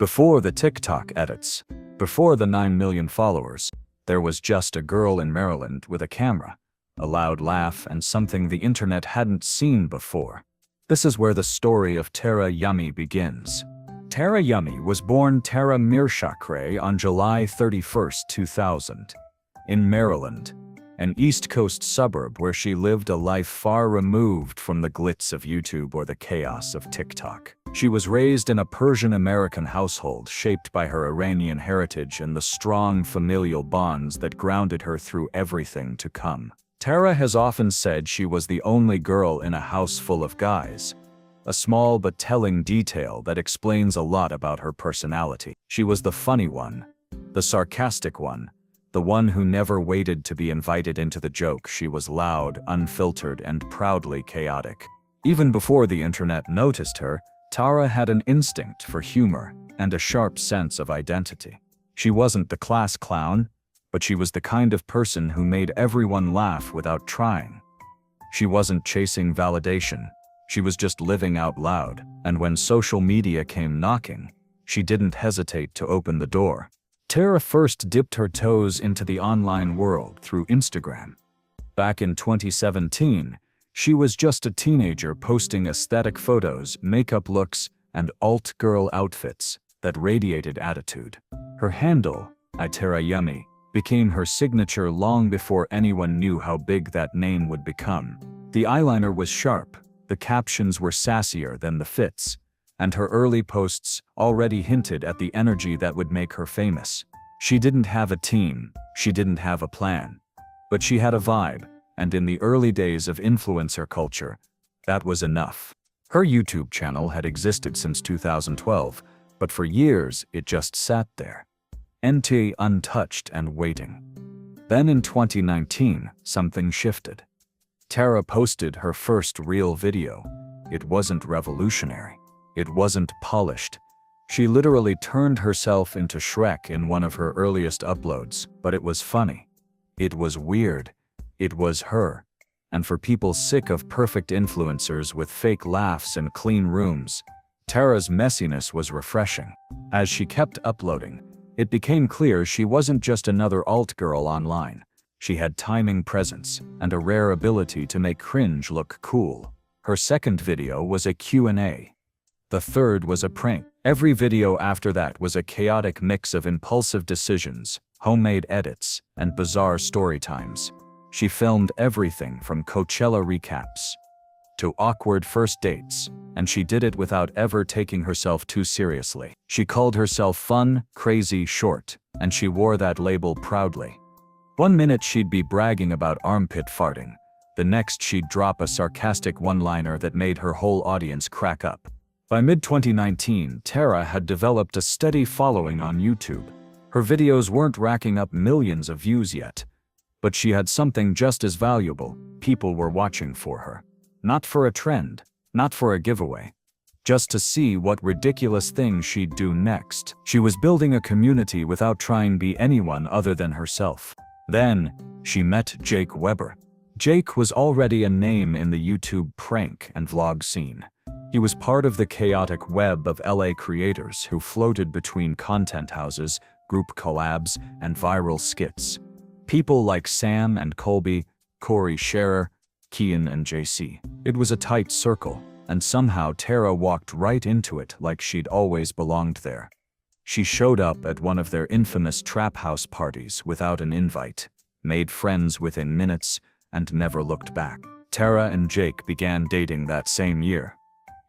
Before the TikTok edits, before the 9 million followers, there was just a girl in Maryland with a camera, a loud laugh, and something the internet hadn't seen before. This is where the story of Tarayummy begins. Tarayummy was born Tara Mirshakre on July 31, 2000, in Maryland, an East Coast suburb where she lived a life far removed from the glitz of YouTube or the chaos of TikTok. She was raised in a Persian-American household shaped by her Iranian heritage and the strong familial bonds that grounded her through everything to come. Tara has often said she was the only girl in a house full of guys, a small but telling detail that explains a lot about her personality. She was the funny one, the sarcastic one, the one who never waited to be invited into the joke. She was loud, unfiltered, and proudly chaotic. Even before the internet noticed her, Tara had an instinct for humor and a sharp sense of identity. She wasn't the class clown, but she was the kind of person who made everyone laugh without trying. She wasn't chasing validation, she was just living out loud, and when social media came knocking, she didn't hesitate to open the door. Tara first dipped her toes into the online world through Instagram. Back in 2017, she was just a teenager posting aesthetic photos, makeup looks, and alt-girl outfits that radiated attitude. Her handle, tarayummy, became her signature long before anyone knew how big that name would become. The eyeliner was sharp, the captions were sassier than the fits, and her early posts already hinted at the energy that would make her famous. She didn't have a team, she didn't have a plan, but she had a vibe, and in the early days of influencer culture, that was enough. Her YouTube channel had existed since 2012, but for years it just sat there, untouched and waiting. Then in 2019, something shifted. Tara posted her first real video. It wasn't revolutionary. It wasn't polished. She literally turned herself into Shrek in one of her earliest uploads, but it was funny. It was weird. It was her. And for people sick of perfect influencers with fake laughs and clean rooms, Tara's messiness was refreshing. As she kept uploading, it became clear she wasn't just another alt girl online. She had timing, presence, and a rare ability to make cringe look cool. Her second video was a Q&A. The third was a prank. Every video after that was a chaotic mix of impulsive decisions, homemade edits, and bizarre story times. She filmed everything from Coachella recaps to awkward first dates, and she did it without ever taking herself too seriously. She called herself fun, crazy, short, and she wore that label proudly. One minute she'd be bragging about armpit farting, the next she'd drop a sarcastic one-liner that made her whole audience crack up. By mid-2019, Tara had developed a steady following on YouTube. Her videos weren't racking up millions of views yet, but she had something just as valuable. People were watching for her. Not for a trend, not for a giveaway, just to see what ridiculous thing she'd do next. She was building a community without trying to be anyone other than herself. Then, she met Jake Weber. Jake was already a name in the YouTube prank and vlog scene. He was part of the chaotic web of LA creators who floated between content houses, group collabs, and viral skits. People like Sam and Colby, Corey Scherer, Kian and JC. It was a tight circle, and somehow Tara walked right into it like she'd always belonged there. She showed up at one of their infamous trap house parties without an invite, made friends within minutes, and never looked back. Tara and Jake began dating that same year.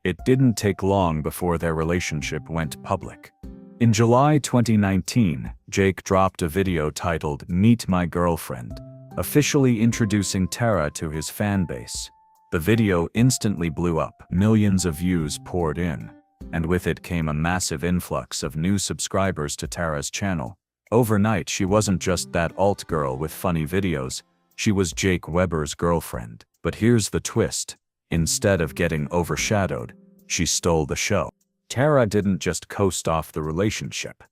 It didn't take long before their relationship went public. In July 2019, Jake dropped a video titled "Meet My Girlfriend," officially introducing Tara to his fan base. The video instantly blew up. Millions of views poured in, and with it came a massive influx of new subscribers to Tara's channel. Overnight, she wasn't just that alt girl with funny videos, she was Jake Weber's girlfriend. But here's the twist. Instead of getting overshadowed, she stole the show. Tara didn't just coast off the relationship.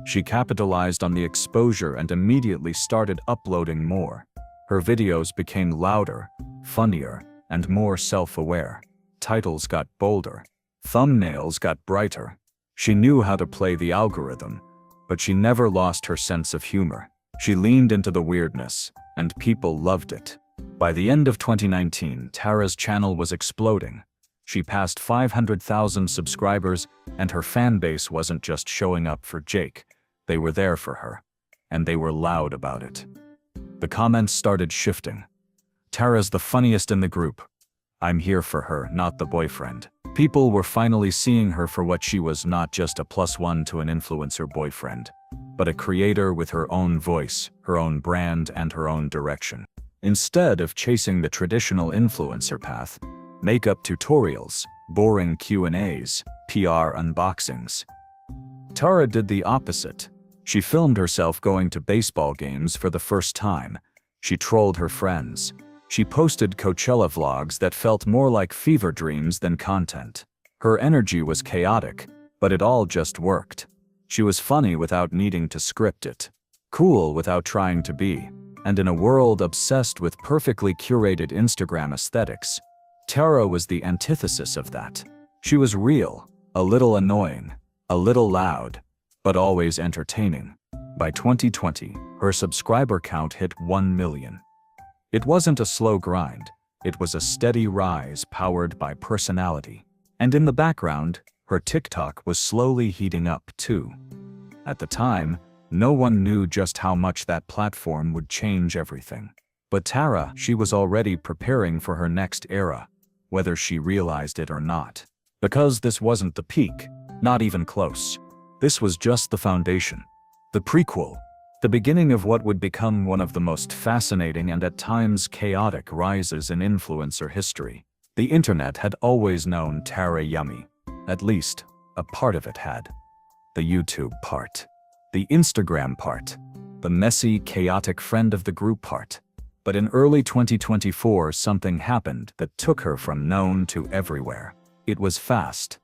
She capitalized on the exposure and immediately started uploading more. Her videos became louder, funnier, and more self-aware. Titles got bolder. Thumbnails got brighter. She knew how to play the algorithm, but she never lost her sense of humor. She leaned into the weirdness, and people loved it. By the end of 2019, Tara's channel was exploding. She passed 500,000 subscribers, and her fan base wasn't just showing up for Jake. They were there for her, and they were loud about it. The comments started shifting. "Tara's the funniest in the group. I'm here for her, not the boyfriend." People were finally seeing her for what she was, not just a +1 to an influencer boyfriend, but a creator with her own voice, her own brand, and her own direction. Instead of chasing the traditional influencer path, makeup tutorials, boring Q&As, PR unboxings, Tara did the opposite. She filmed herself going to baseball games for the first time. She trolled her friends. She posted Coachella vlogs that felt more like fever dreams than content. Her energy was chaotic, but it all just worked. She was funny without needing to script it, cool without trying to be, and in a world obsessed with perfectly curated Instagram aesthetics, Tara was the antithesis of that. She was real, a little annoying, a little loud, but always entertaining. By 2020, her subscriber count hit 1 million. It wasn't a slow grind, it was a steady rise powered by personality. And in the background, her TikTok was slowly heating up too. At the time, no one knew just how much that platform would change everything. But Tara, she was already preparing for her next era, whether she realized it or not. Because this wasn't the peak, not even close. This was just the foundation, the prequel. The beginning of what would become one of the most fascinating and at times chaotic rises in influencer history. The internet had always known tarayummy. At least, a part of it had. The YouTube part. The Instagram part. The messy, chaotic friend of the group part. But in early 2024, something happened that took her from known to everywhere. It was fast,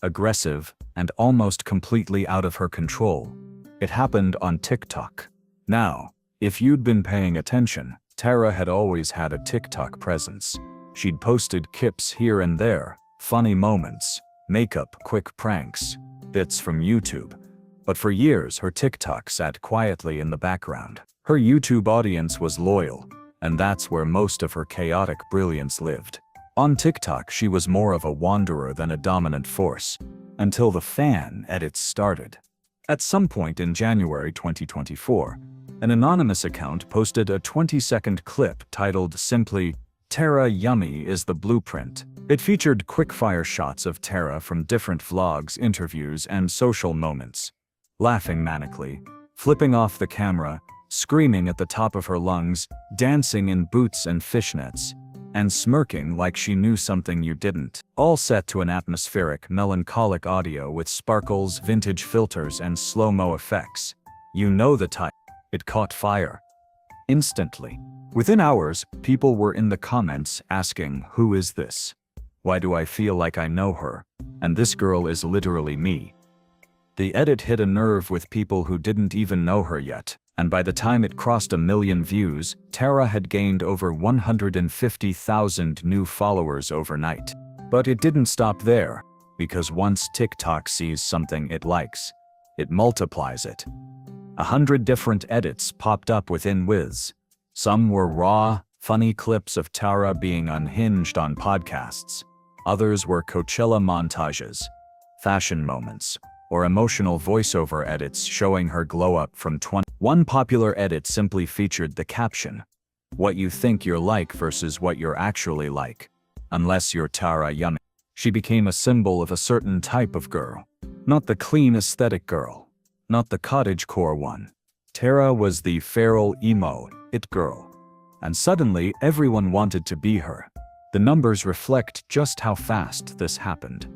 aggressive, and almost completely out of her control. It happened on TikTok. Now, if you'd been paying attention, Tara had always had a TikTok presence. She'd posted clips here and there, funny moments, makeup, quick pranks, bits from YouTube. But for years, her TikTok sat quietly in the background. Her YouTube audience was loyal, and that's where most of her chaotic brilliance lived. On TikTok, she was more of a wanderer than a dominant force, until the fan edits started. At some point in January 2024, an anonymous account posted a 20-second clip titled simply, "Tarayummy is the blueprint." It featured quick-fire shots of Tara from different vlogs, interviews, and social moments. Laughing manically, flipping off the camera, screaming at the top of her lungs, dancing in boots and fishnets, and smirking like she knew something you didn't. All set to an atmospheric, melancholic audio with sparkles, vintage filters, and slow-mo effects. You know the type. It caught fire. Instantly. Within hours, people were in the comments asking, "Who is this? Why do I feel like I know her? And this girl is literally me." The edit hit a nerve with people who didn't even know her yet, and by the time it crossed 1 million views, Tara had gained over 150,000 new followers overnight. But it didn't stop there, because once TikTok sees something it likes, it multiplies it. 100 different edits popped up within Wiz. Some were raw, funny clips of Tara being unhinged on podcasts. Others were Coachella montages, fashion moments, or emotional voiceover edits showing her glow up from 20. One popular edit simply featured the caption, "What you think you're like versus what you're actually like. Unless you're tarayummy." She became a symbol of a certain type of girl. Not the clean aesthetic girl. Not the cottagecore one. Tara was the feral emo, it girl. And suddenly, everyone wanted to be her. The numbers reflect just how fast this happened.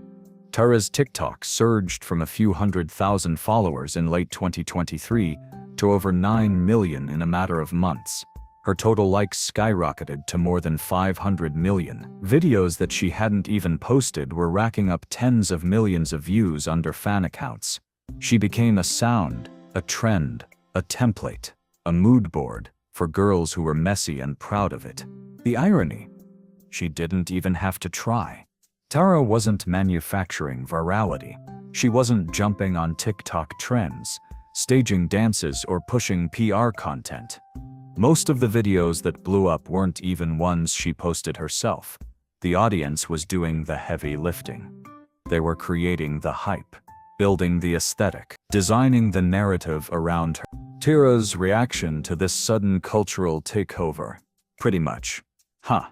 Tara's TikTok surged from a few 100,000 followers in late 2023 to over 9 million in a matter of months. Her total likes skyrocketed to more than 500 million. Videos that she hadn't even posted were racking up tens of millions of views under fan accounts. She became a sound, a trend, a template, a mood board for girls who were messy and proud of it. The irony? She didn't even have to try. Tara wasn't manufacturing virality. She wasn't jumping on TikTok trends, staging dances, or pushing PR content. Most of the videos that blew up weren't even ones she posted herself. The audience was doing the heavy lifting. They were creating the hype, building the aesthetic, designing the narrative around her. Tara's reaction to this sudden cultural takeover? Pretty much, huh,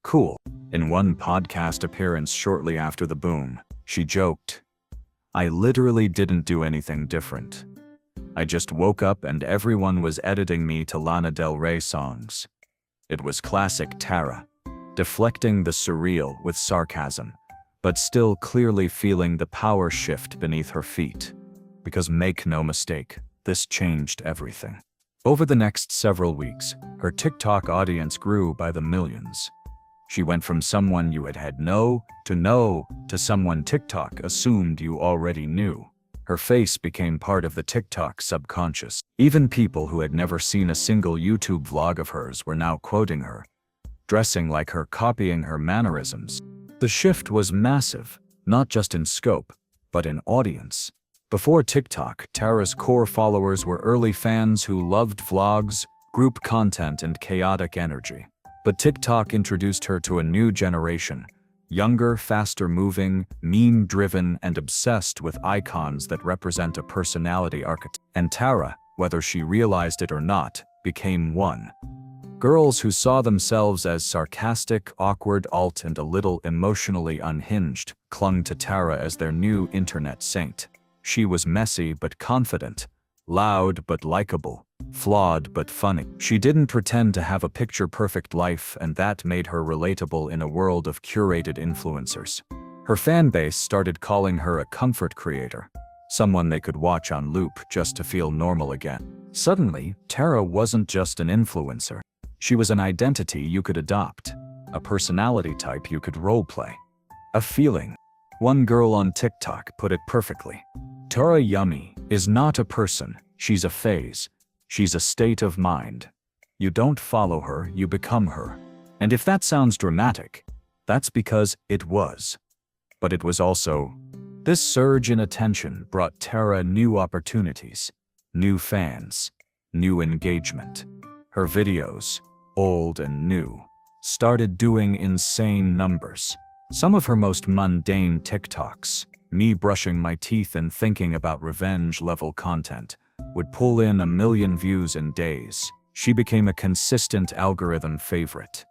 cool. In one podcast appearance shortly after the boom, she joked, "I literally didn't do anything different. I just woke up and everyone was editing me to Lana Del Rey songs." It was classic Tara, deflecting the surreal with sarcasm, but still clearly feeling the power shift beneath her feet. Because make no mistake, this changed everything. Over the next several weeks, her TikTok audience grew by the millions. She went from someone you had had know to someone TikTok assumed you already knew. Her face became part of the TikTok subconscious. Even people who had never seen a single YouTube vlog of hers were now quoting her, dressing like her, copying her mannerisms. The shift was massive, not just in scope, but in audience. Before TikTok, Tara's core followers were early fans who loved vlogs, group content, and chaotic energy. But TikTok introduced her to a new generation, younger, faster-moving, meme-driven, and obsessed with icons that represent a personality archetype. And Tara, whether she realized it or not, became one. Girls who saw themselves as sarcastic, awkward, alt, and a little emotionally unhinged clung to Tara as their new internet saint. She was messy but confident, loud but likable, flawed but funny. She didn't pretend to have a picture-perfect life, and that made her relatable in a world of curated influencers. Her fan base started calling her a comfort creator, someone they could watch on loop just to feel normal again. Suddenly, Tara wasn't just an influencer. She was an identity you could adopt, a personality type you could roleplay, a feeling. One girl on TikTok put it perfectly. "Tarayummy is not a person, she's a phase. She's a state of mind. You don't follow her, you become her." And if that sounds dramatic, that's because it was. But it was also. This surge in attention brought Tara new opportunities, new fans, new engagement. Her videos, old and new, started doing insane numbers. Some of her most mundane TikToks, me brushing my teeth and thinking about revenge-level content, would pull in 1 million views in days. She became a consistent algorithm favorite.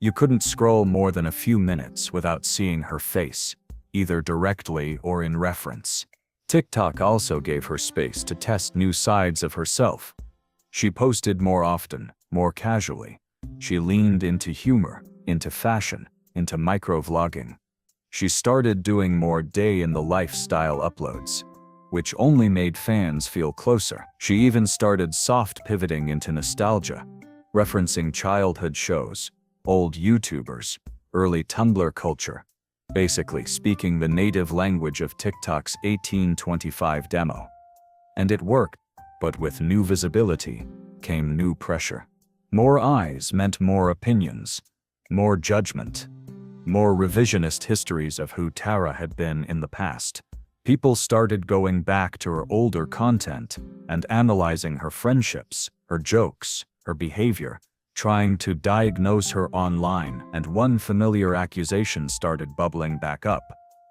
You couldn't scroll more than a few minutes without seeing her face, either directly or in reference. TikTok also gave her space to test new sides of herself. She posted more often, more casually. She leaned into humor, into fashion, into micro-vlogging. She started doing more day-in-the-lifestyle uploads, which only made fans feel closer. She even started soft pivoting into nostalgia, referencing childhood shows, old YouTubers, early Tumblr culture, basically speaking the native language of TikTok's 1825 demo. And it worked, but with new visibility came new pressure. More eyes meant more opinions, more judgment, more revisionist histories of who Tara had been in the past. People started going back to her older content and analyzing her friendships, her jokes, her behavior, trying to diagnose her online, and one familiar accusation started bubbling back up: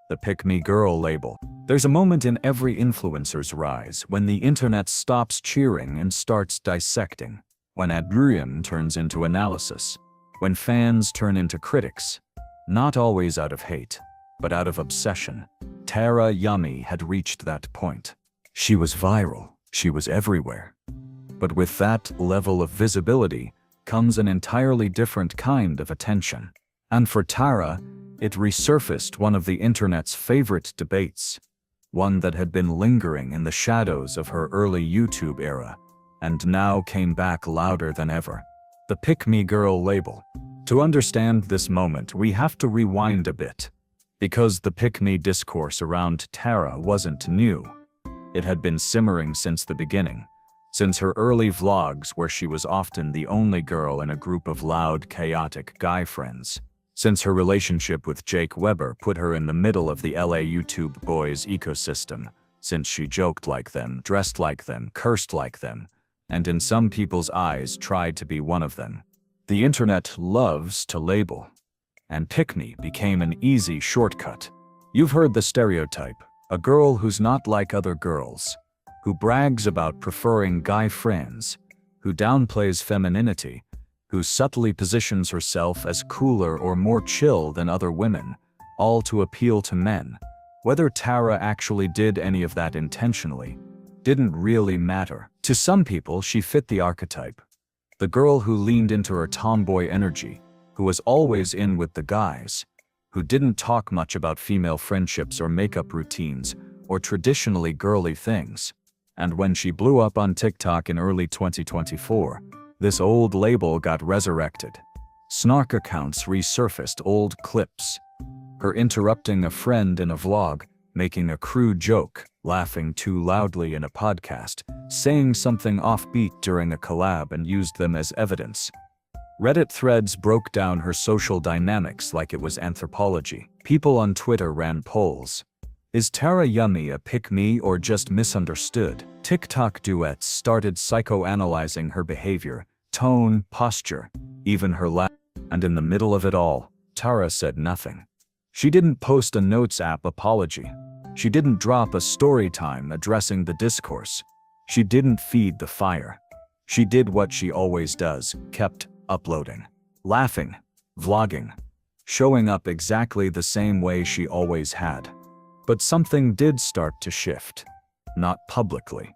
the pick-me girl label. There's a moment in every influencer's rise when the internet stops cheering and starts dissecting, when admiration turns into analysis, when fans turn into critics, not always out of hate, but out of obsession. Tarayummy had reached that point. She was viral, she was everywhere. But with that level of visibility comes an entirely different kind of attention. And for Tara, it resurfaced one of the internet's favorite debates, one that had been lingering in the shadows of her early YouTube era, and now came back louder than ever: the pick-me girl label. To understand this moment, we have to rewind a bit, because the pick-me discourse around Tara wasn't new. It had been simmering since the beginning, since her early vlogs where she was often the only girl in a group of loud, chaotic guy friends. since her relationship with Jake Weber put her in the middle of the LA YouTube boys ecosystem, since she joked like them, dressed like them, cursed like them, and in some people's eyes tried to be one of them. The internet loves to label, and pick me became an easy shortcut. You've heard the stereotype, a girl who's not like other girls, who brags about preferring guy friends, who downplays femininity, who subtly positions herself as cooler or more chill than other women, all to appeal to men. Whether Tara actually did any of that intentionally didn't really matter. To some people, she fit the archetype. The girl who leaned into her tomboy energy, who was always in with the guys, who didn't talk much about female friendships or makeup routines or traditionally girly things. And when she blew up on TikTok in early 2024, this old label got resurrected. Snark accounts resurfaced old clips. Her interrupting a friend in a vlog, making a crude joke, laughing too loudly in a podcast, saying something offbeat during a collab and used them as evidence. Reddit threads broke down her social dynamics like it was anthropology. People on Twitter ran polls. Is Tarayummy a pick-me or just misunderstood? TikTok duets started psychoanalyzing her behavior, tone, posture, even her laugh. And in the middle of it all, Tara said nothing. She didn't post a Notes app apology. She didn't drop a story time addressing the discourse. She didn't feed the fire. She did what she always does, kept uploading, laughing, vlogging, showing up exactly the same way she always had. But something did start to shift. Not publicly.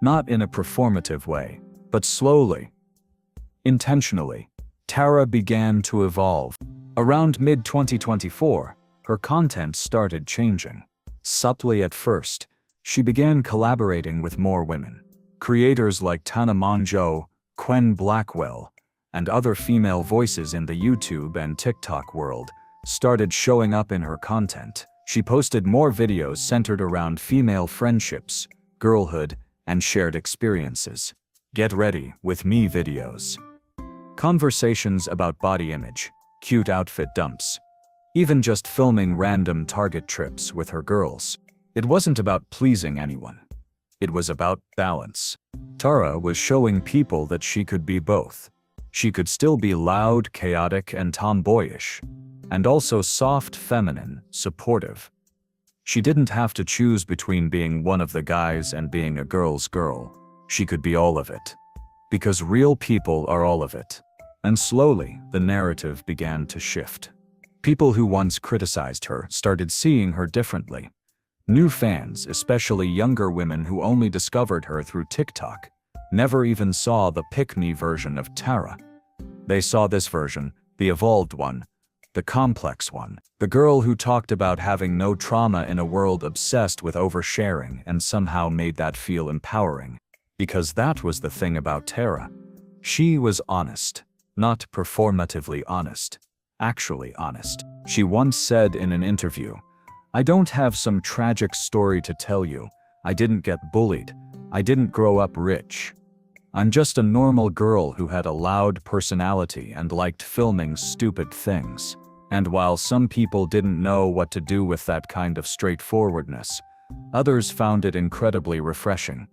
Not in a performative way, but slowly. Intentionally, Tara began to evolve. Around mid-2024, her content started changing. Subtly at first, she began collaborating with more women. Creators like Tana Mongeau, Quen Blackwell, and other female voices in the YouTube and TikTok world started showing up in her content. She posted more videos centered around female friendships, girlhood, and shared experiences. Get ready with me videos. Conversations about body image, cute outfit dumps, even just filming random Target trips with her girls. It wasn't about pleasing anyone. It was about balance. Tara was showing people that she could be both. She could still be loud, chaotic, and tomboyish, and also soft, feminine, supportive. She didn't have to choose between being one of the guys and being a girl's girl. She could be all of it. Because real people are all of it. And slowly, the narrative began to shift. People who once criticized her started seeing her differently. New fans, especially younger women who only discovered her through TikTok, never even saw the pick-me version of Tara. They saw this version, the evolved one, the complex one, the girl who talked about having no trauma in a world obsessed with oversharing and somehow made that feel empowering. Because that was the thing about Tara. She was honest. Not performatively honest. Actually honest. She once said in an interview, "I don't have some tragic story to tell you. I didn't get bullied. I didn't grow up rich. I'm just a normal girl who had a loud personality and liked filming stupid things." And while some people didn't know what to do with that kind of straightforwardness, others found it incredibly refreshing.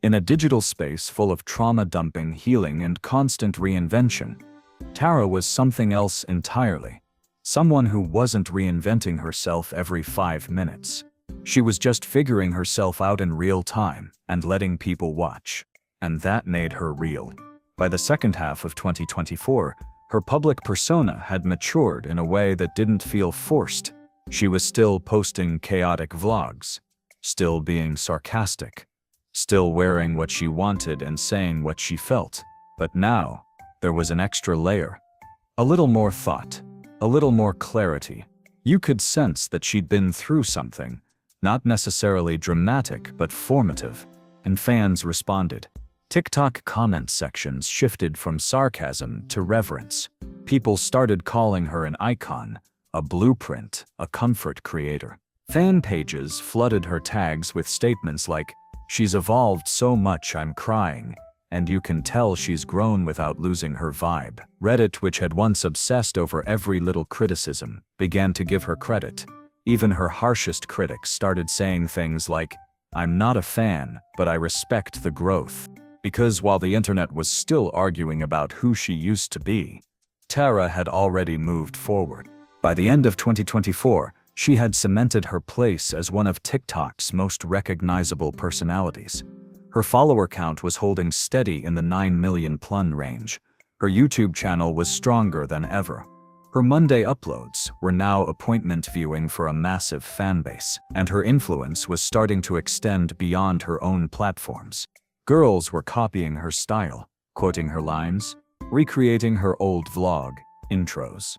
In a digital space full of trauma dumping, healing, and constant reinvention, Tara was something else entirely. Someone who wasn't reinventing herself every 5 minutes. She was just figuring herself out in real time and letting people watch. And that made her real. By the second half of 2024, her public persona had matured in a way that didn't feel forced. She was still posting chaotic vlogs, still being sarcastic, still wearing what she wanted and saying what she felt. But now, there was an extra layer. A little more thought, a little more clarity. You could sense that she'd been through something, not necessarily dramatic but formative, and fans responded. TikTok comment sections shifted from sarcasm to reverence. People started calling her an icon, a blueprint, a comfort creator. Fan pages flooded her tags with statements like, "She's evolved so much I'm crying," and you can tell she's grown without losing her vibe. Reddit, which had once obsessed over every little criticism, began to give her credit. Even her harshest critics started saying things like, "I'm not a fan, but I respect the growth." Because while the internet was still arguing about who she used to be, Tara had already moved forward. By the end of 2024, she had cemented her place as one of TikTok's most recognizable personalities. Her follower count was holding steady in the 9 million+ range. Her YouTube channel was stronger than ever. Her Monday uploads were now appointment viewing for a massive fanbase, and her influence was starting to extend beyond her own platforms. Girls were copying her style, quoting her lines, recreating her old vlog intros,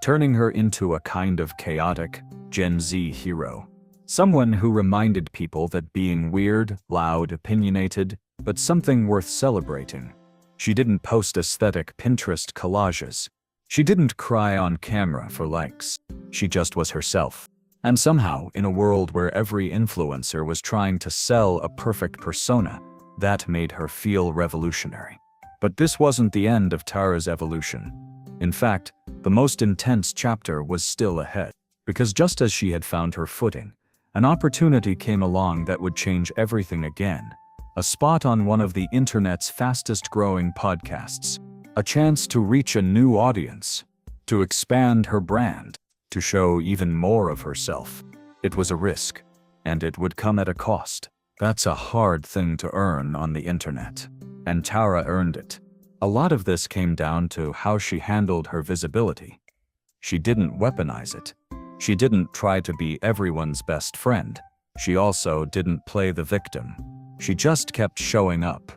turning her into a kind of chaotic Gen Z hero. Someone who reminded people that being weird, loud, opinionated, but something worth celebrating. She didn't post aesthetic Pinterest collages. She didn't cry on camera for likes. She just was herself. And somehow, in a world where every influencer was trying to sell a perfect persona, that made her feel revolutionary. But this wasn't the end of Tara's evolution. In fact, the most intense chapter was still ahead. Because just as she had found her footing, an opportunity came along that would change everything again. A spot on one of the internet's fastest-growing podcasts. A chance to reach a new audience. To expand her brand. To show even more of herself. It was a risk, and it would come at a cost. That's a hard thing to earn on the internet. And Tara earned it. A lot of this came down to how she handled her visibility. She didn't weaponize it. She didn't try to be everyone's best friend. She also didn't play the victim. She just kept showing up.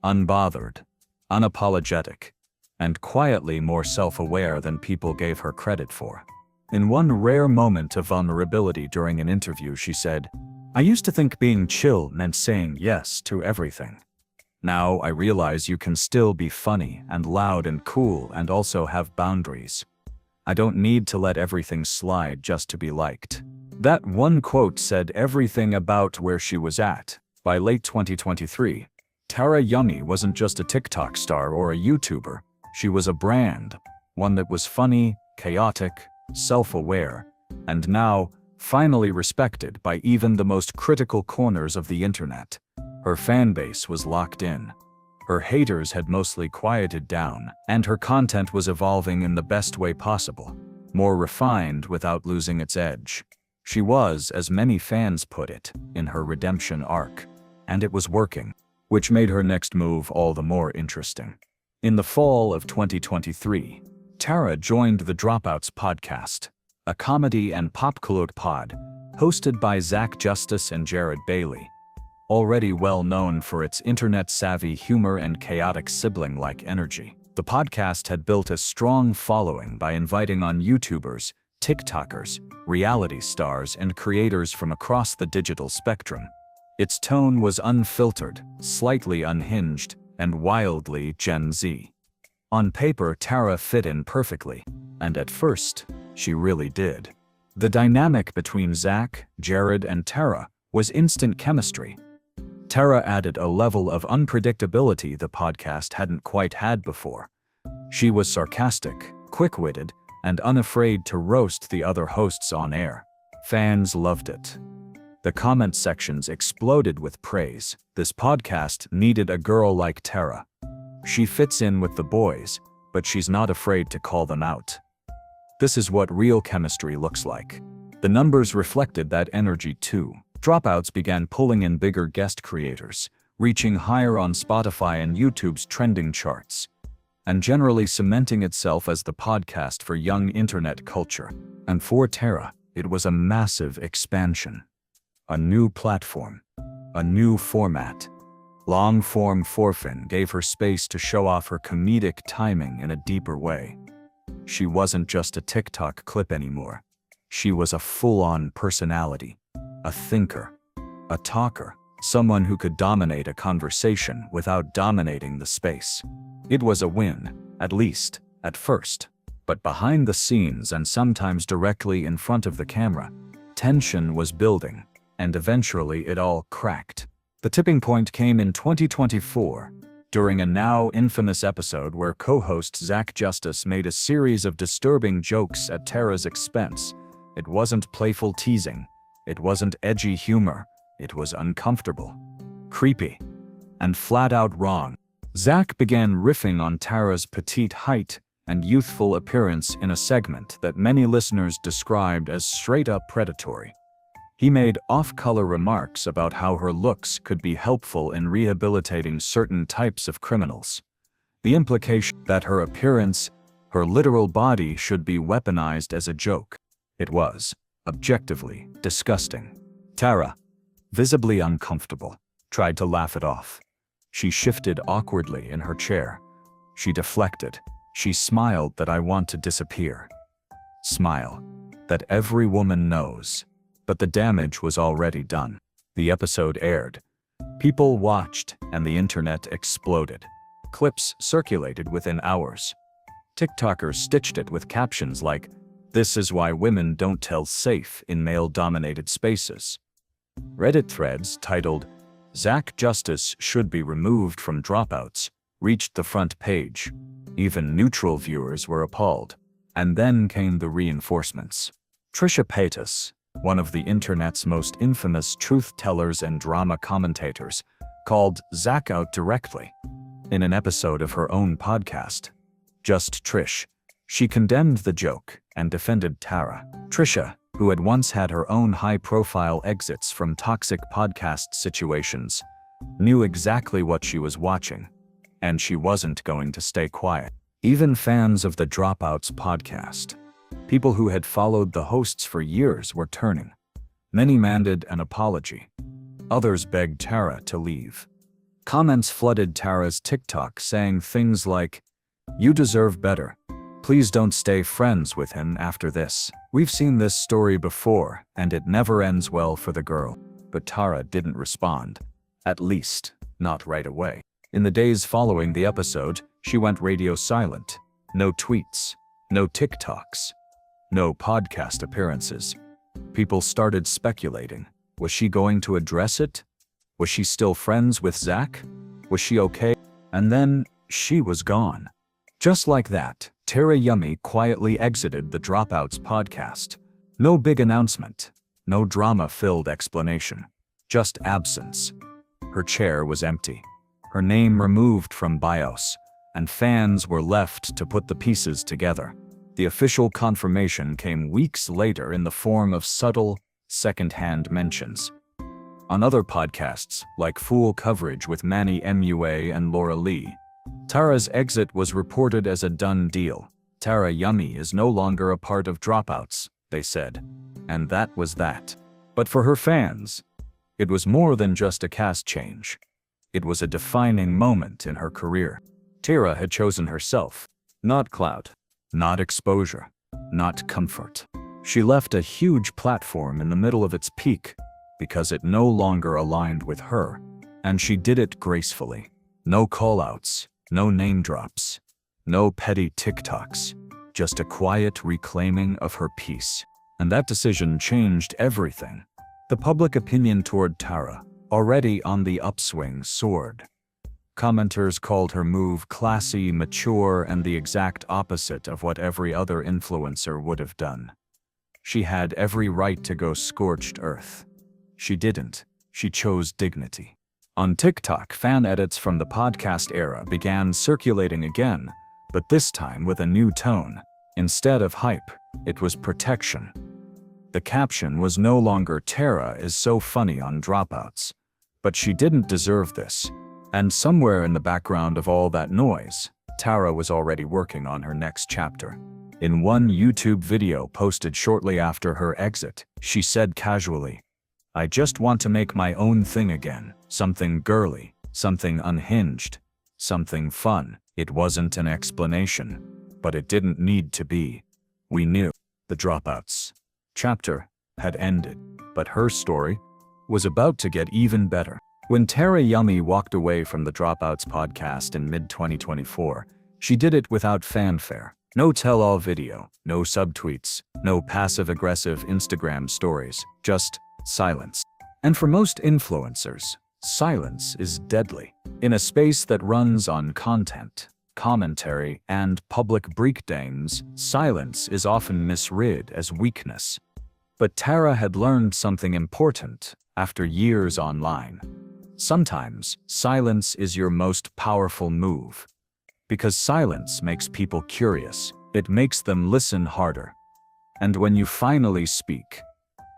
Unbothered, unapologetic, and quietly more self-aware than people gave her credit for. In one rare moment of vulnerability during an interview, she said, "I used to think being chill meant saying yes to everything. Now I realize you can still be funny and loud and cool and also have boundaries. I don't need to let everything slide just to be liked." That one quote said everything about where she was at. By late 2023, Tarayummy wasn't just a TikTok star or a YouTuber. She was a brand, one that was funny, chaotic, self-aware, and now finally respected by even the most critical corners of the internet. Her fan base was locked in. Her haters had mostly quieted down, and her content was evolving in the best way possible, more refined without losing its edge. She was, as many fans put it, in her redemption arc, and it was working, which made her next move all the more interesting. In the fall of 2023, Tara joined the Dropouts podcast, a comedy and pop culture pod hosted by Zach Justice and Jared Bailey. Already well known for its internet-savvy humor and chaotic sibling-like energy, the podcast had built a strong following by inviting on YouTubers, TikTokers, reality stars, and creators from across the digital spectrum. Its tone was unfiltered, slightly unhinged, and wildly Gen Z. On paper, Tara fit in perfectly, and at first, she really did. The dynamic between Zach, Jared, and Tara was instant chemistry. Tara added a level of unpredictability the podcast hadn't quite had before. She was sarcastic, quick-witted, and unafraid to roast the other hosts on air. Fans loved it. The comment sections exploded with praise. This podcast needed a girl like Tara. She fits in with the boys, but she's not afraid to call them out. This is what real chemistry looks like. The numbers reflected that energy too. Dropouts began pulling in bigger guest creators, reaching higher on Spotify and YouTube's trending charts, and generally cementing itself as the podcast for young internet culture. And for Tara, it was a massive expansion. A new platform. A new format. Long-form forfin gave her space to show off her comedic timing in a deeper way. She wasn't just a TikTok clip anymore. She was a full-on personality. A thinker, a talker, someone who could dominate a conversation without dominating the space. It was a win, at least, at first. But behind the scenes and sometimes directly in front of the camera, tension was building, and eventually it all cracked. The tipping point came in 2024. during a now infamous episode where co-host Zach Justice made a series of disturbing jokes at Tara's expense. It wasn't playful teasing. It wasn't edgy humor. It was uncomfortable, creepy, and flat-out wrong. Zach began riffing on Tara's petite height and youthful appearance in a segment that many listeners described as straight-up predatory. He made off-color remarks about how her looks could be helpful in rehabilitating certain types of criminals. The implication that her appearance, her literal body, should be weaponized as a joke. It was, objectively, disgusting. Tara, visibly uncomfortable, tried to laugh it off. She shifted awkwardly in her chair. She deflected. She smiled that I want to disappear. Smile that every woman knows. But the damage was already done. The episode aired. People watched, and the internet exploded. Clips circulated within hours. TikTokers stitched it with captions like, "This is why women don't tell safe in male-dominated spaces." Reddit threads titled, "Zach Justice should be removed from Dropouts," reached the front page. Even neutral viewers were appalled. And then came the reinforcements. Trisha Paytas, one of the internet's most infamous truth-tellers and drama commentators, called Zach out directly. In an episode of her own podcast, Just Trish, she condemned the joke and defended Tara. Trisha, who had once had her own high-profile exits from toxic podcast situations, knew exactly what she was watching, and she wasn't going to stay quiet. Even fans of the Dropouts podcast, people who had followed the hosts for years, were turning. Many demanded an apology. Others begged Tara to leave. Comments flooded Tara's TikTok saying things like, "You deserve better. Please don't stay friends with him after this. We've seen this story before, and it never ends well for the girl." But Tara didn't respond. At least, not right away. In the days following the episode, she went radio silent. No tweets, no TikToks, no podcast appearances. People started speculating. Was she going to address it? Was she still friends with Zach? Was she okay? And then, she was gone. Just like that, Tarayummy quietly exited the Dropouts podcast. No big announcement, no drama-filled explanation, just absence. Her chair was empty, her name removed from bios, and fans were left to put the pieces together. The official confirmation came weeks later in the form of subtle, second-hand mentions. On other podcasts, like Fool Coverage with Manny MUA and Laura Lee, Tara's exit was reported as a done deal. Tarayummy is no longer a part of Dropouts, they said. And that was that. But for her fans, it was more than just a cast change. It was a defining moment in her career. Tara had chosen herself, not clout, not exposure, not comfort. She left a huge platform in the middle of its peak because it no longer aligned with her, and she did it gracefully. No callouts, no name drops, no petty TikToks, just a quiet reclaiming of her peace. And that decision changed everything. The public opinion toward Tara, already on the upswing, soared. Commenters called her move classy, mature, and the exact opposite of what every other influencer would have done. She had every right to go scorched earth. She didn't. She chose dignity. On TikTok, fan edits from the podcast era began circulating again, but this time with a new tone. Instead of hype, it was protection. The caption was no longer "Tara is so funny on Dropouts," but she didn't deserve this. And somewhere in the background of all that noise, Tara was already working on her next chapter. In one YouTube video posted shortly after her exit, she said casually, "I just want to make my own thing again, something girly, something unhinged, something fun." It wasn't an explanation, but it didn't need to be. We knew the Dropouts chapter had ended, but her story was about to get even better. When Tarayummy walked away from the Dropouts podcast in mid-2024, she did it without fanfare. No tell-all video, no subtweets, no passive-aggressive Instagram stories, just silence. And for most influencers, Silence is deadly. In a space that runs on content, commentary, and public breakdowns, silence is often misread as weakness. But Tara had learned something important after years online. Sometimes, silence is your most powerful move. Because silence makes people curious, it makes them listen harder. And when you finally speak,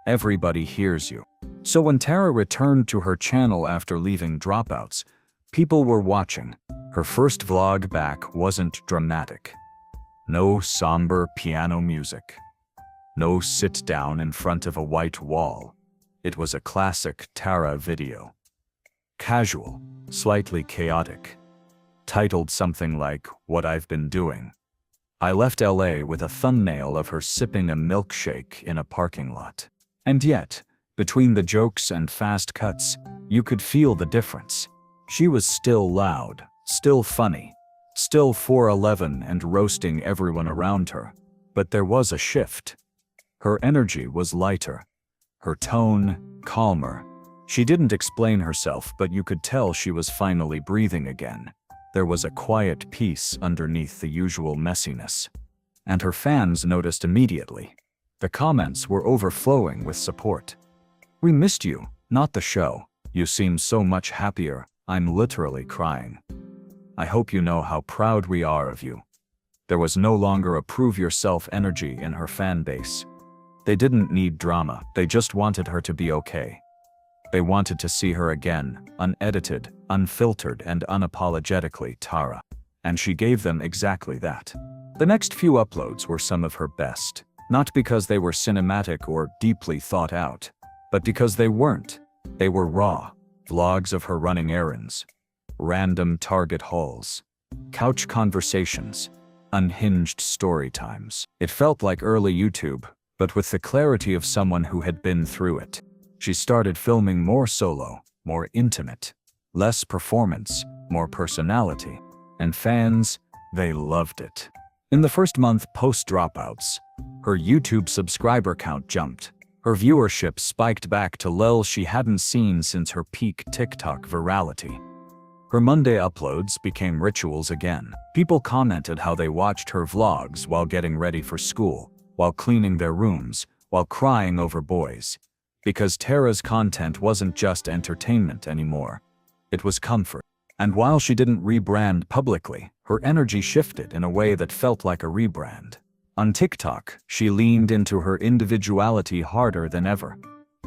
everybody hears you. So when Tara returned to her channel after leaving Dropouts, people were watching. Her first vlog back wasn't dramatic. No somber piano music. No sit down in front of a white wall. It was a classic Tara video. Casual, slightly chaotic. Titled something like, "What I've Been Doing." I left LA with a thumbnail of her sipping a milkshake in a parking lot. And yet, between the jokes and fast cuts, you could feel the difference. She was still loud, still funny, still 4'11" and roasting everyone around her. But there was a shift. Her energy was lighter. Her tone, calmer. She didn't explain herself, but you could tell she was finally breathing again. There was a quiet peace underneath the usual messiness. And her fans noticed immediately. The comments were overflowing with support. "We missed you, not the show. You seem so much happier. I'm literally crying. I hope you know how proud we are of you." There was no longer a prove yourself energy in her fan base. They didn't need drama, they just wanted her to be okay. They wanted to see her again, unedited, unfiltered, and unapologetically Tara. And she gave them exactly that. The next few uploads were some of her best. Not because they were cinematic or deeply thought out, but because they weren't. They were raw. Vlogs of her running errands. Random Target hauls. Couch conversations. Unhinged story times. It felt like early YouTube, but with the clarity of someone who had been through it. She started filming more solo, more intimate, less performance, more personality. And fans, they loved it. In the first month post-Dropouts, her YouTube subscriber count jumped. Her viewership spiked back to levels she hadn't seen since her peak TikTok virality. Her Monday uploads became rituals again. People commented how they watched her vlogs while getting ready for school, while cleaning their rooms, while crying over boys. Because Tara's content wasn't just entertainment anymore. It was comfort. And while she didn't rebrand publicly, her energy shifted in a way that felt like a rebrand. On TikTok, she leaned into her individuality harder than ever.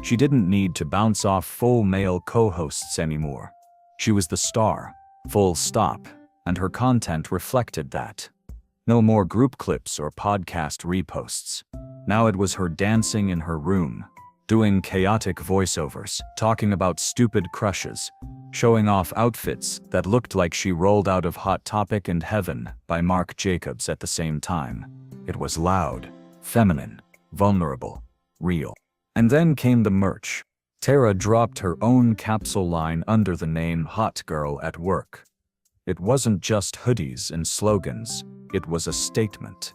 She didn't need to bounce off full male co-hosts anymore. She was the star, full stop, and her content reflected that. No more group clips or podcast reposts. Now it was her dancing in her room, doing chaotic voiceovers, talking about stupid crushes, showing off outfits that looked like she rolled out of Hot Topic and Heaven by Marc Jacobs at the same time. It was loud, feminine, vulnerable, real. And then came the merch. Tara dropped her own capsule line under the name Hot Girl at Work. It wasn't just hoodies and slogans, it was a statement.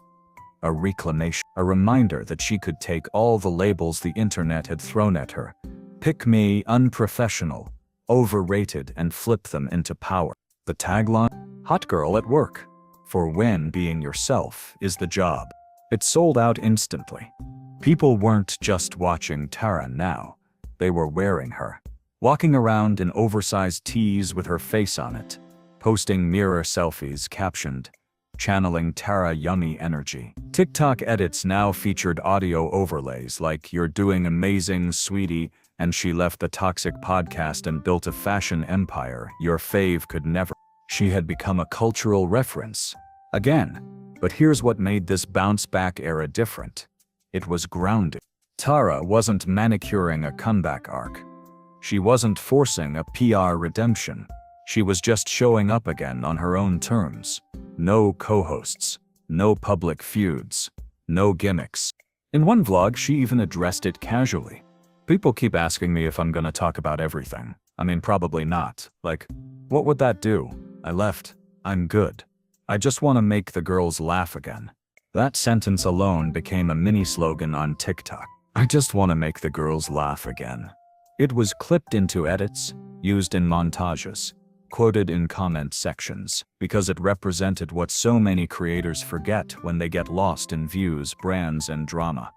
A reclamation, a reminder that she could take all the labels the internet had thrown at her, pick me, unprofessional, overrated, and flip them into power. The tagline, Hot Girl at Work, for when being yourself is the job. It sold out instantly. People weren't just watching Tara now, they were wearing her. Walking around in oversized tees with her face on it, posting mirror selfies captioned, channeling tarayummy energy. TikTok edits now featured audio overlays like "You're doing amazing, sweetie," and "She left the toxic podcast and built a fashion empire your fave could never." She had become a cultural reference. Again. But here's what made this bounce-back era different. It was grounded. Tara wasn't manicuring a comeback arc. She wasn't forcing a PR redemption. She was just showing up again on her own terms. No co-hosts, no public feuds, no gimmicks. In one vlog, she even addressed it casually. People keep asking me if I'm gonna talk about everything. I mean, probably not. Like, what would that do? I left. I'm good. I just want to make the girls laugh again. That sentence alone became a mini slogan on TikTok. I just want to make the girls laugh again. It was clipped into edits, used in montages, quoted in comment sections, because it represented what so many creators forget when they get lost in views, brands, and drama.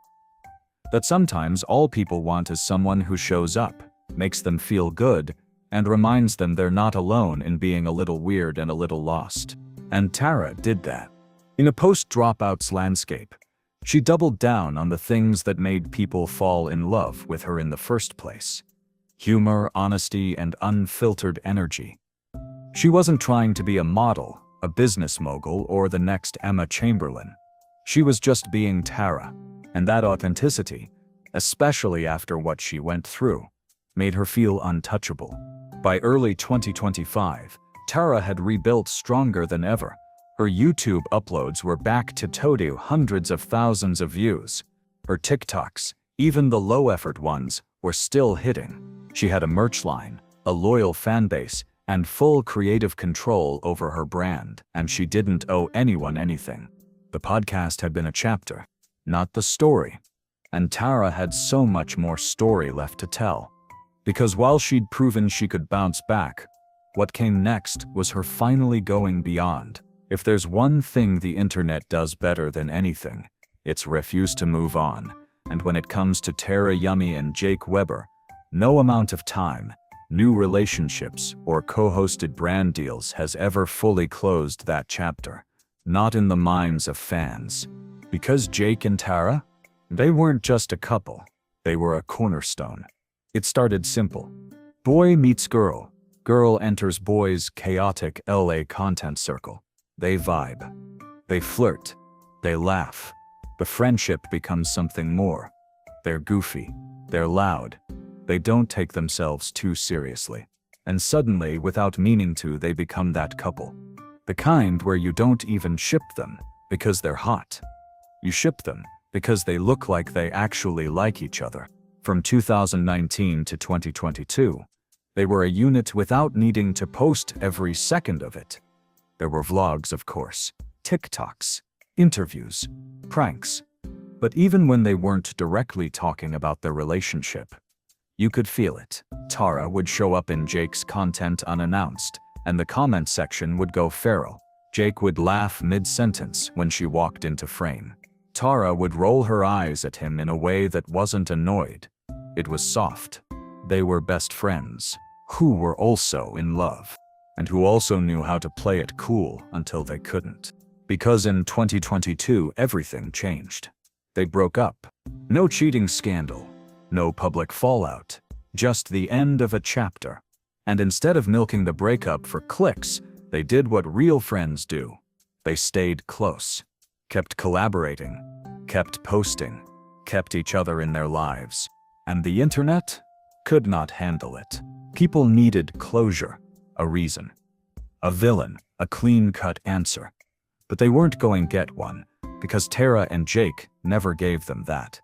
That sometimes all people want is someone who shows up, makes them feel good, and reminds them they're not alone in being a little weird and a little lost. And Tara did that. In a post-dropouts landscape, she doubled down on the things that made people fall in love with her in the first place. Humor, honesty, and unfiltered energy. She wasn't trying to be a model, a business mogul, or the next Emma Chamberlain. She was just being Tara, and that authenticity, especially after what she went through, made her feel untouchable. By early 2025, Tara had rebuilt stronger than ever. Her YouTube uploads were back to total hundreds of thousands of views. Her TikToks, even the low-effort ones, were still hitting. She had a merch line, a loyal fanbase, and full creative control over her brand, and she didn't owe anyone anything. The podcast had been a chapter, not the story. And Tara had so much more story left to tell. Because while she'd proven she could bounce back, what came next was her finally going beyond. If there's one thing the internet does better than anything, it's refuse to move on. And when it comes to Tarayummy and Jake Weber, no amount of time, new relationships, or co-hosted brand deals has ever fully closed that chapter. Not in the minds of fans. Because Jake and Tara? They weren't just a couple, they were a cornerstone. It started simple. Boy meets girl. Girl enters boy's chaotic LA content circle. They vibe. They flirt. They laugh. The friendship becomes something more. They're goofy. They're loud. They don't take themselves too seriously. And suddenly, without meaning to, they become that couple. The kind where you don't even ship them because they're hot. You ship them because they look like they actually like each other. From 2019 to 2022, they were a unit without needing to post every second of it. There were vlogs, of course, TikToks, interviews, pranks. But even when they weren't directly talking about their relationship, you could feel it. Tara would show up in Jake's content unannounced, and the comment section would go feral. Jake would laugh mid-sentence when she walked into frame. Tara would roll her eyes at him in a way that wasn't annoyed. It was soft. They were best friends, who were also in love, and who also knew how to play it cool until they couldn't. Because in 2022, everything changed. They broke up. No cheating scandal. No public fallout. Just the end of a chapter. And instead of milking the breakup for clicks, they did what real friends do. They stayed close. Kept collaborating. Kept posting. Kept each other in their lives. And the internet could not handle it. People needed closure. A reason. A villain. A clean-cut answer. But they weren't going to get one, because Tara and Jake never gave them that.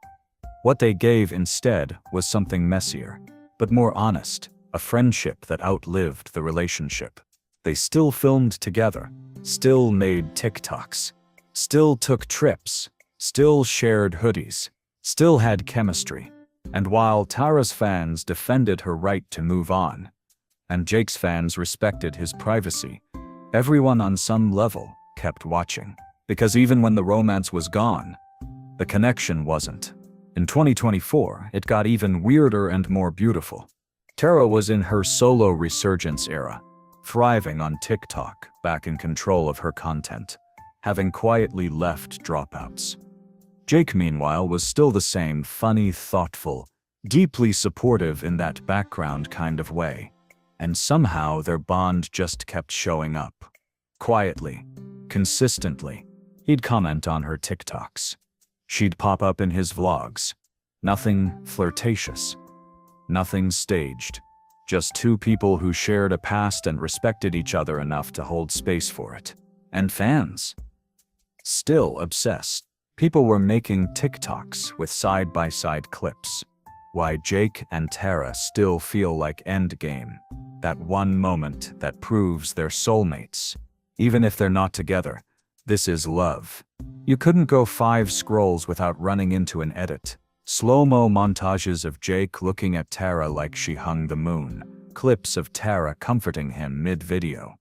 What they gave instead was something messier, but more honest, a friendship that outlived the relationship. They still filmed together, still made TikToks, still took trips, still shared hoodies, still had chemistry. And while Tara's fans defended her right to move on, and Jake's fans respected his privacy, everyone on some level kept watching. Because even when the romance was gone, the connection wasn't. In 2024, it got even weirder and more beautiful. Tara was in her solo resurgence era, thriving on TikTok, back in control of her content, having quietly left dropouts. Jake, meanwhile, was still the same funny, thoughtful, deeply supportive in that background kind of way. And somehow their bond just kept showing up. Quietly, consistently. He'd comment on her TikToks. She'd pop up in his vlogs. Nothing flirtatious. Nothing staged. Just two people who shared a past and respected each other enough to hold space for it. And fans? Still obsessed. People were making TikToks with side-by-side clips. Why Jake and Tara still feel like endgame. That one moment that proves they're soulmates. Even if they're not together, this is love. You couldn't go 5 scrolls without running into an edit, Slow-mo montages of Jake looking at Tara like she hung the moon, clips of Tara comforting him mid-video.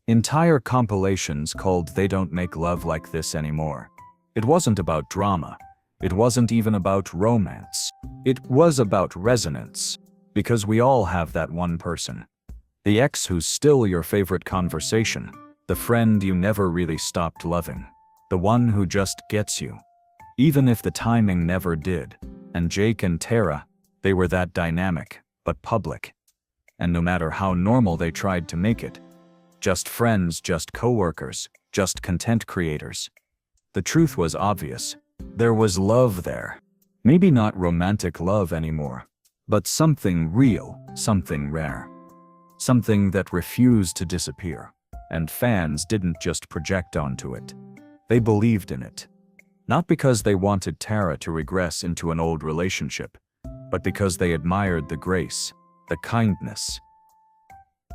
Entire compilations called They Don't Make Love Like This Anymore. It wasn't about drama. It wasn't even about romance. It was about resonance. Because we all have that one person. The ex who's still your favorite conversation. The friend you never really stopped loving. The one who just gets you. Even if the timing never did. And Jake and Tara, they were that dynamic, but public. And no matter how normal they tried to make it, just friends, just coworkers, just content creators. The truth was obvious. There was love there. Maybe not romantic love anymore, but something real, something rare. Something that refused to disappear. And fans didn't just project onto it. They believed in it. Not because they wanted Tara to regress into an old relationship, but because they admired the grace, the kindness,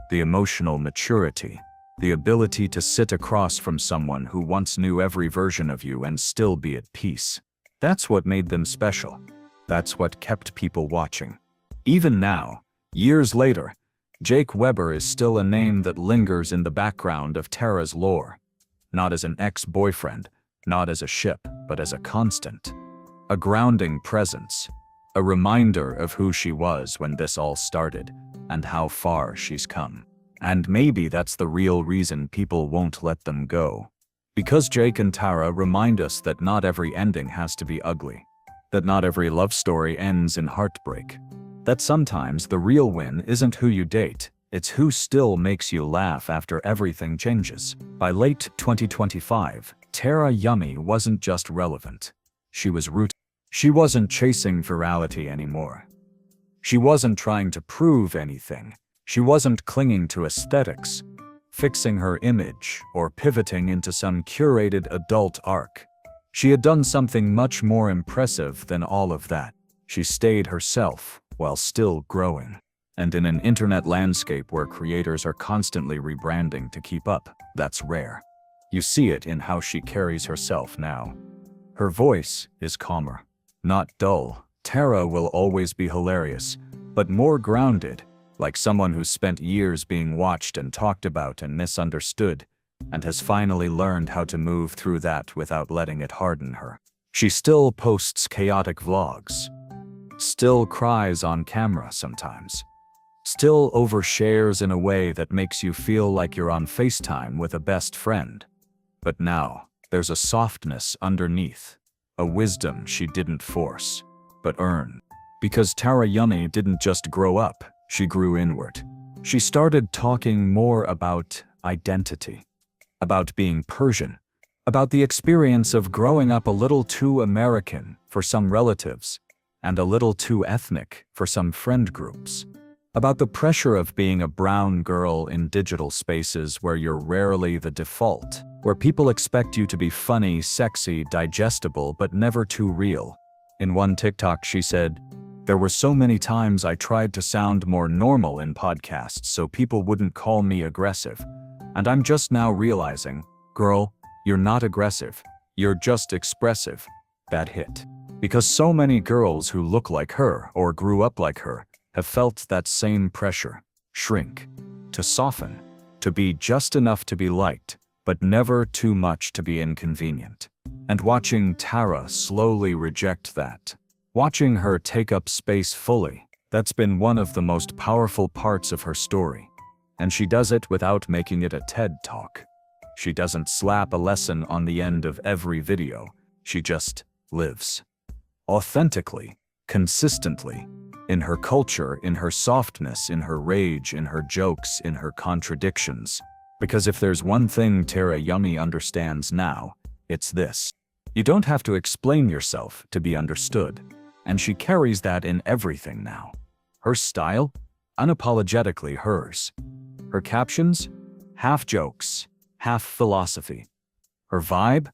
the emotional maturity, the ability to sit across from someone who once knew every version of you and still be at peace. That's what made them special. That's what kept people watching. Even now, years later, Jake Weber is still a name that lingers in the background of Tara's lore. Not as an ex-boyfriend, not as a ship, but as a constant. A grounding presence. A reminder of who she was when this all started, and how far she's come. And maybe that's the real reason people won't let them go. Because Jake and Tara remind us that not every ending has to be ugly. That not every love story ends in heartbreak. That sometimes the real win isn't who you date, it's who still makes you laugh after everything changes. By late 2025, Tarayummy wasn't just relevant. She was rooted. She wasn't chasing virality anymore. She wasn't trying to prove anything. She wasn't clinging to aesthetics, fixing her image, or pivoting into some curated adult arc. She had done something much more impressive than all of that. She stayed herself while still growing. And in an internet landscape where creators are constantly rebranding to keep up, that's rare. You see it in how she carries herself now. Her voice is calmer, not dull. Tara will always be hilarious, but more grounded, like someone who's spent years being watched and talked about and misunderstood, and has finally learned how to move through that without letting it harden her. She still posts chaotic vlogs, still cries on camera sometimes, still overshares in a way that makes you feel like you're on FaceTime with a best friend. But now, there's a softness underneath, a wisdom she didn't force, but earn. Because Tarayummy didn't just grow up, she grew inward. She started talking more about identity, about being Persian, about the experience of growing up a little too American for some relatives, and a little too ethnic for some friend groups, about the pressure of being a brown girl in digital spaces where you're rarely the default, where people expect you to be funny, sexy, digestible, but never too real. In one TikTok she said, "There were so many times I tried to sound more normal in podcasts so people wouldn't call me aggressive. And I'm just now realizing, girl, you're not aggressive. You're just expressive." That hit. Because so many girls who look like her or grew up like her have felt that same pressure. Shrink. To soften. To be just enough to be liked, but never too much to be inconvenient. And watching Tara slowly reject that, watching her take up space fully, that's been one of the most powerful parts of her story. And she does it without making it a TED Talk. She doesn't slap a lesson on the end of every video. She just lives. Authentically, consistently, in her culture, in her softness, in her rage, in her jokes, in her contradictions. Because if there's one thing Tarayummy understands now, it's this. You don't have to explain yourself to be understood. And she carries that in everything now. Her style? Unapologetically hers. Her captions? Half jokes, half philosophy. Her vibe?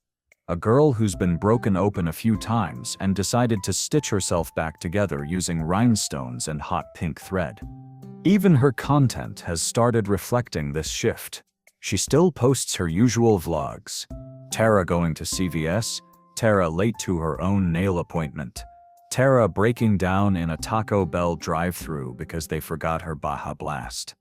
A girl who's been broken open a few times and decided to stitch herself back together using rhinestones and hot pink thread. Even her content has started reflecting this shift. She still posts her usual vlogs. Tara going to CVS, Tara late to her own nail appointment, Tara breaking down in a Taco Bell drive-thru because they forgot her Baja Blast.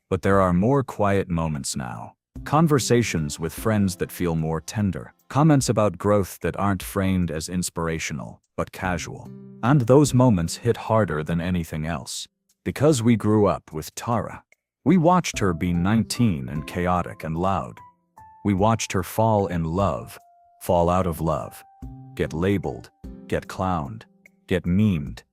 But there are more quiet moments now. Conversations with friends that feel more tender. Comments about growth that aren't framed as inspirational, but casual. And those moments hit harder than anything else. Because we grew up with Tara. We watched her be 19 and chaotic and loud. We watched her fall in love, fall out of love, get labeled, get clowned, get memed.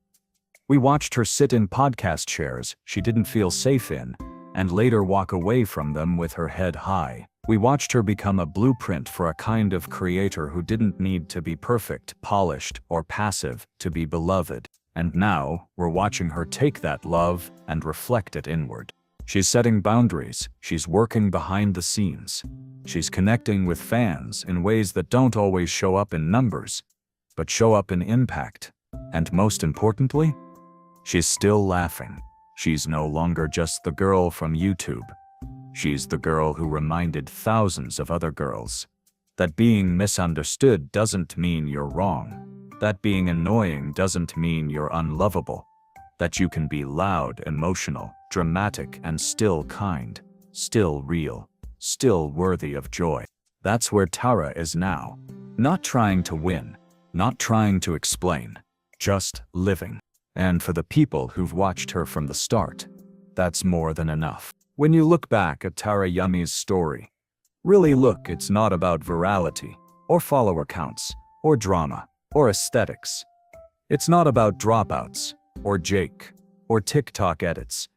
We watched her sit in podcast chairs she didn't feel safe in, and later walk away from them with her head high. We watched her become a blueprint for a kind of creator who didn't need to be perfect, polished, or passive to be beloved. And now, we're watching her take that love and reflect it inward. She's setting boundaries, she's working behind the scenes. She's connecting with fans in ways that don't always show up in numbers, but show up in impact. And most importantly, she's still laughing. She's no longer just the girl from YouTube. She's the girl who reminded thousands of other girls that being misunderstood doesn't mean you're wrong, that being annoying doesn't mean you're unlovable, that you can be loud, emotional, dramatic, and still kind, still real, still worthy of joy. That's where Tara is now. Not trying to win, not trying to explain, just living. And for the people who've watched her from the start, that's more than enough. When you look back at Tarayummy's story, really look, it's not about virality, or follower counts, or drama, or aesthetics. It's not about dropouts, or Jake, or TikTok edits.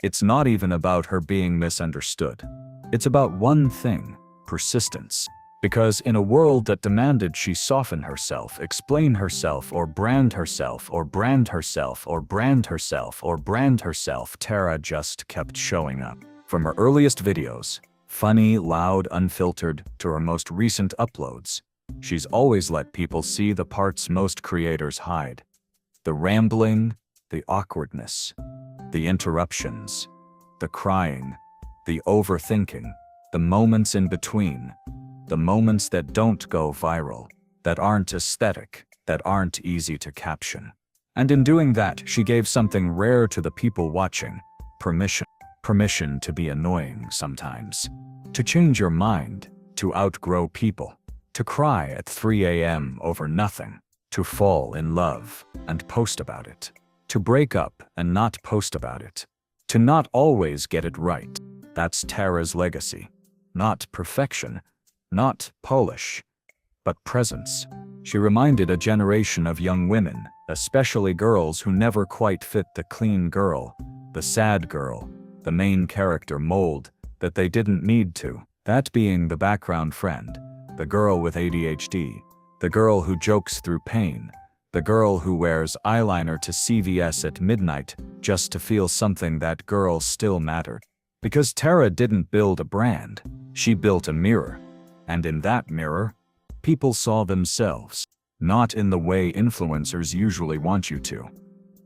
It's not even about her being misunderstood. It's about one thing: persistence. Because in a world that demanded she soften herself, explain herself, or brand herself, or brand herself, or brand herself, or brand herself, Tara just kept showing up. From her earliest videos, funny, loud, unfiltered, to her most recent uploads, she's always let people see the parts most creators hide. The rambling, the awkwardness, the interruptions, the crying, the overthinking, the moments in between. The moments that don't go viral, that aren't aesthetic, that aren't easy to caption. And in doing that, she gave something rare to the people watching: permission. Permission to be annoying sometimes. To change your mind, to outgrow people, to cry at 3 a.m. over nothing, to fall in love and post about it, to break up and not post about it, to not always get it right. That's Tara's legacy. Not perfection, not polish, but presence. She reminded a generation of young women, especially girls who never quite fit the clean girl, the sad girl, the main character mold, that they didn't need to. That being the background friend, the girl with ADHD, the girl who jokes through pain, the girl who wears eyeliner to CVS at midnight just to feel something. That girl still mattered. Because Tara didn't build a brand, she built a mirror. And in that mirror, people saw themselves. Not in the way influencers usually want you to.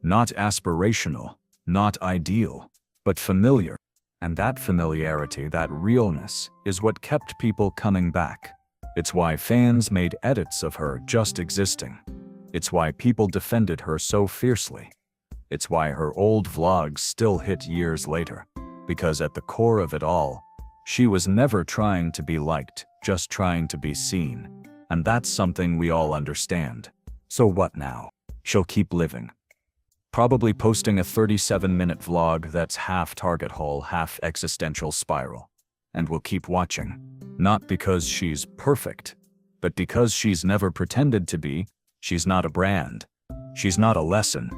Not aspirational, not ideal, but familiar. And that familiarity, that realness, is what kept people coming back. It's why fans made edits of her just existing. It's why people defended her so fiercely. It's why her old vlogs still hit years later. Because at the core of it all, she was never trying to be liked, just trying to be seen. And that's something we all understand. So what now? She'll keep living. Probably posting a 37-minute vlog that's half target hole, half existential spiral. And we'll keep watching. Not because she's perfect, but because she's never pretended to be. She's not a brand. She's not a lesson.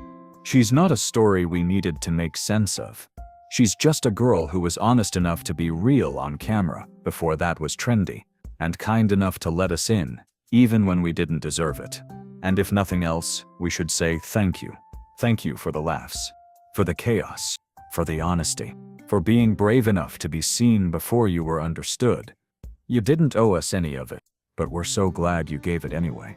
She's not a story we needed to make sense of. She's just a girl who was honest enough to be real on camera before that was trendy, and kind enough to let us in, even when we didn't deserve it. And if nothing else, we should say thank you. Thank you for the laughs, for the chaos, for the honesty, for being brave enough to be seen before you were understood. You didn't owe us any of it, but we're so glad you gave it anyway.